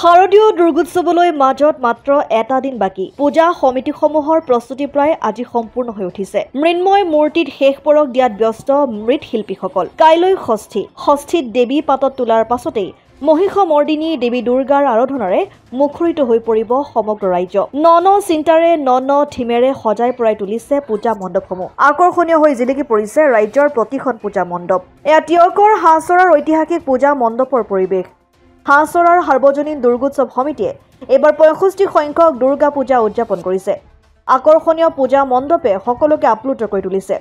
শাৰদীয় দুৰ্গোৎসৱলৈ মাজত মাত্ৰ এটা দিন বাকী পূজা সমিতিসমূহৰ প্ৰস্তুতি প্ৰায় আজি সম্পূৰ্ণ হৈ উঠিছে মৃন্ময় মূৰ্তিত শেষ পৰক দিয়াত ব্যস্ত মৃৎশিল্পীসকল কাইলৈ ষষ্ঠীত দেৱী পাতত তোলাৰ পাছতেই মহিষমৰ্দিনী দেৱী দুৰ্গাৰ আৰাধনাৰে মুখৰিত হৈ পৰিব সমগ্ৰ ৰাজ্য ন চিন্তাৰে ন থিমেৰে সজাই পৰাই তুলিছে পূজা মণ্ডপসমূহ আকৰ্ষণীয় হৈ জিলিকি পৰিছে ৰাজ্যৰ প্ৰতিখন পূজা মণ্ডপ এয়া টিয়কৰ হাঁচৰাৰ ঐতিহাসিক পূজা মণ্ডপৰ পৰিৱেশ হাঁচৰাৰ সাৰ্বজনীন দুৰ্গোৎসৱ সমিতিয়ে এবাৰ ৬৫ সংখ্যক দুৰ্গা পূজা উদযাপন কৰিছে আকৰ্ষণীয় পূজা মণ্ডপে সকলোকে আপ্লুত কৰি তুলিছে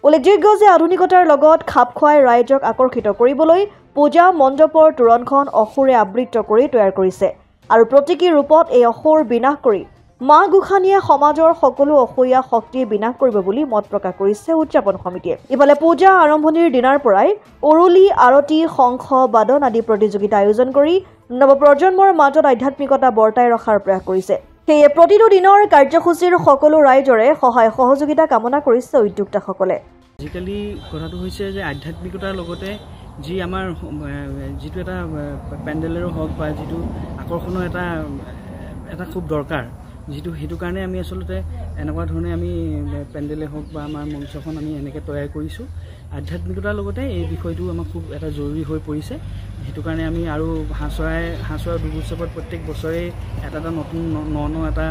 উল্লেখযোগ্য যে আধুনিকতাৰ লগত খাপ খুৱাই ৰাইজক আকৰ্ষিত কৰিবলৈ পূজা মণ্ডপৰ তোৰণখন অসুৰে আবৃত কৰি তৈয়াৰ কৰিছে আৰু প্ৰতীকী ৰূপত এই অসুৰ বিনাশ কৰি মা গোসানীয়ে সমাজৰ সকলো অসূয়া শক্তি বিনাশ কৰিব বুলি মত প্ৰকাশ কৰিছে উদযাপন সমিতিয়ে ইফালে পূজা আৰম্ভণিৰ দিনাৰ পৰাই উৰুলি আৰতি শংখ বাদন আদি প্ৰতিযোগিতা আয়োজন কৰি নৱপ্ৰজন্মৰ মাজত আধ্যাত্মিকতা বৰ্তাই ৰখাৰ প্ৰয়াস কৰিছে সেয়ে প্ৰতিটো দিনৰ কাৰ্যসূচীৰ সকলো ৰাইজৰে সহায় সহযোগিতা কামনা কৰিছে উদ্যোক্তাসকলে আজিকালি কথাটো হৈছে যে আধ্যাত্মিকতাৰ লগতে যি আমাৰ যিটো এটা পেণ্ডেলৰো হওক বা যিটো আকৰ্ষণৰ এটা খুব দৰকাৰ যিটো সেইটো কাৰণে আমি আচলতে এনেকুৱা ধৰণে আমি পেণ্ডেলে হওক বা আমাৰ মঞ্চখন আমি এনেকৈ তৈয়াৰ কৰিছোঁ আধ্যাত্মিকতাৰ লগতে এই বিষয়টো আমাৰ খুব এটা জৰুৰী হৈ পৰিছে সেইটো কাৰণে আমি আৰু হাঁচৰা দুৰ্গোৎসৱত প্ৰত্যেক বছৰে এটা নতুন ন এটা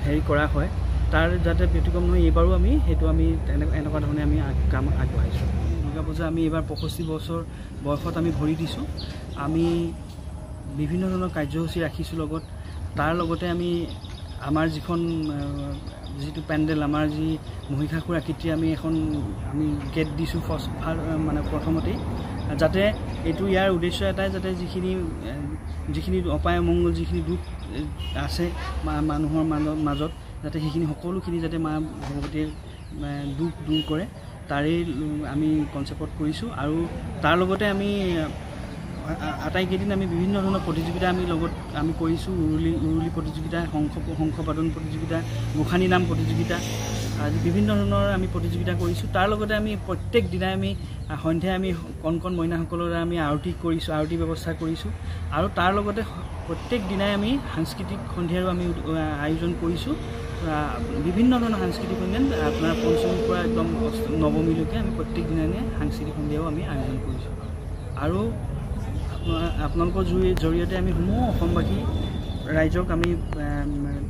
হেৰি কৰা হয় তাৰ যাতে ব্যতিক্ৰম নহয় এইবাৰো আমি সেইটো আমি এনেকুৱা ধৰণে আমি কাম আগবঢ়াইছোঁ দুৰ্গা পূজা আমি এইবাৰ ৬৫ বছৰ বয়সত আমি ভৰি দিছোঁ আমি বিভিন্ন ধৰণৰ কাৰ্যসূচী ৰাখিছোঁ লগত তাৰ লগতে আমি আমাৰ যিটো পেণ্ডেল আমাৰ যি মহিষাসুৰ আকৃতিৰ আমি গেট দিছোঁ মানে প্ৰথমতেই যাতে এইটো ইয়াৰ উদ্দেশ্য এটাই যাতে যিখিনি অপায় অমংগল যিখিনি দুখ আছে মানুহৰ মাজত যাতে সেইখিনি সকলোখিনি যাতে মা ভগৱতীয়ে দুখ দূৰ কৰে তাৰেই আমি কনচেপ্টত কৰিছোঁ আৰু তাৰ লগতে আমি আটাইকেইদিন আমি বিভিন্ন ধৰণৰ প্ৰতিযোগিতা আমি কৰিছোঁ উৰুলি প্ৰতিযোগিতা শংখপাদন প্ৰতিযোগিতা গোসানী নাম প্ৰতিযোগিতা আজি বিভিন্ন ধৰণৰ আমি প্ৰতিযোগিতা কৰিছোঁ তাৰ লগতে আমি প্ৰত্যেক দিনাই আমি সন্ধিয়া আমি কণ মইনাসকলৰ আমি আৰতি ব্যৱস্থা কৰিছোঁ আৰু তাৰ লগতে প্ৰত্যেক দিনাই আমি সাংস্কৃতিক সন্ধিয়াৰো আমি আয়োজন কৰিছোঁ বিভিন্ন ধৰণৰ সাংস্কৃতিক সন্ধিয়া আপোনাৰ পঞ্চমীৰ পৰা একদম নৱমীলৈকে আমি প্ৰত্যেক দিনাই সাংস্কৃতিক সন্ধিয়াও আমি আয়োজন কৰিছোঁ আৰু আপোনালোকৰ জৰিয়তে আমি সমূহ অসমবাসী ৰাইজক আমি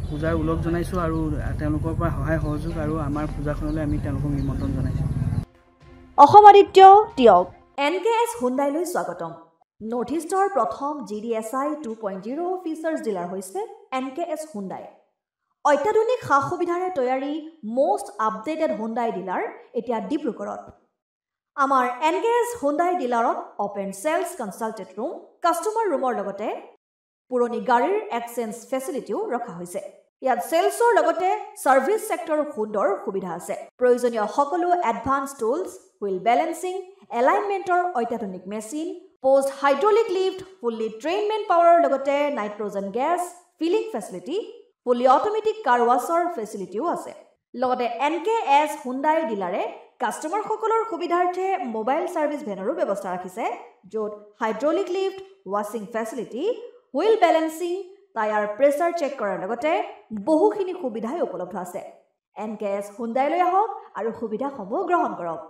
পূজাৰ উলগ জনাইছোঁ আৰু তেওঁলোকৰ পৰা সহায় সহযোগ আৰু আমাৰ পূজাখনলৈ আমি তেওঁলোকক নিমন্ত্ৰণ জনাইছোঁ অসম আদিত্য টিয়ক NKS হুণ্ডাইলৈ স্বাগতম নৰ্থ ইষ্টৰ প্ৰথম GDSI 2.0 ফিচাৰ্ছ ডিলাৰ হৈছে NKS হুণ্ডাই অত্যাধুনিক সা সুবিধাৰে তৈয়াৰী most আপডেটেড হুণ্ডাই ডিলাৰ এতিয়া ডিব্ৰুগড়ত আমাৰ NKS হুণ্ডাই ডিলাৰত open sales consulted room customer ৰুমৰ লগতে পুৰণি গাড়ীৰ এক্সচেঞ্জ ফেচিলিটিও ৰখা হৈছে ইয়াত সেলছৰ লগতে সাৰ্ভিস সেক্টৰৰ সুন্দৰ সুবিধা আছে প্ৰয়োজনীয় সকলো এডভান্স টুলছ হুইল বেলেন্সিং এলাইনমেন্টৰ অত্যাধুনিক machine post hydraulic lift fully ট্ৰেইনমেন পাৱাৰৰ লগতে nitrogen gas filling facility fully automatic car ৱাছৰ ফেচিলিটিও আছে লগতে NKS হুণ্ডাই ডিলাৰে কাস্টমাৰ সকলৰ সুবিধাৰ্থে মোবাইল সাৰ্ভিস ভেনৰো ব্যৱস্থা ৰাখিছে য'ত হাইড্ৰলিক লিফ্ট ৱাছিং facility wheel balancing tyre pressure check কৰাৰ লগতে বহুখিনি সুবিধাই উপলব্ধ আছে NKS হুণ্ডাইলৈ আহক আৰু সুবিধাসমূহ গ্ৰহণ কৰক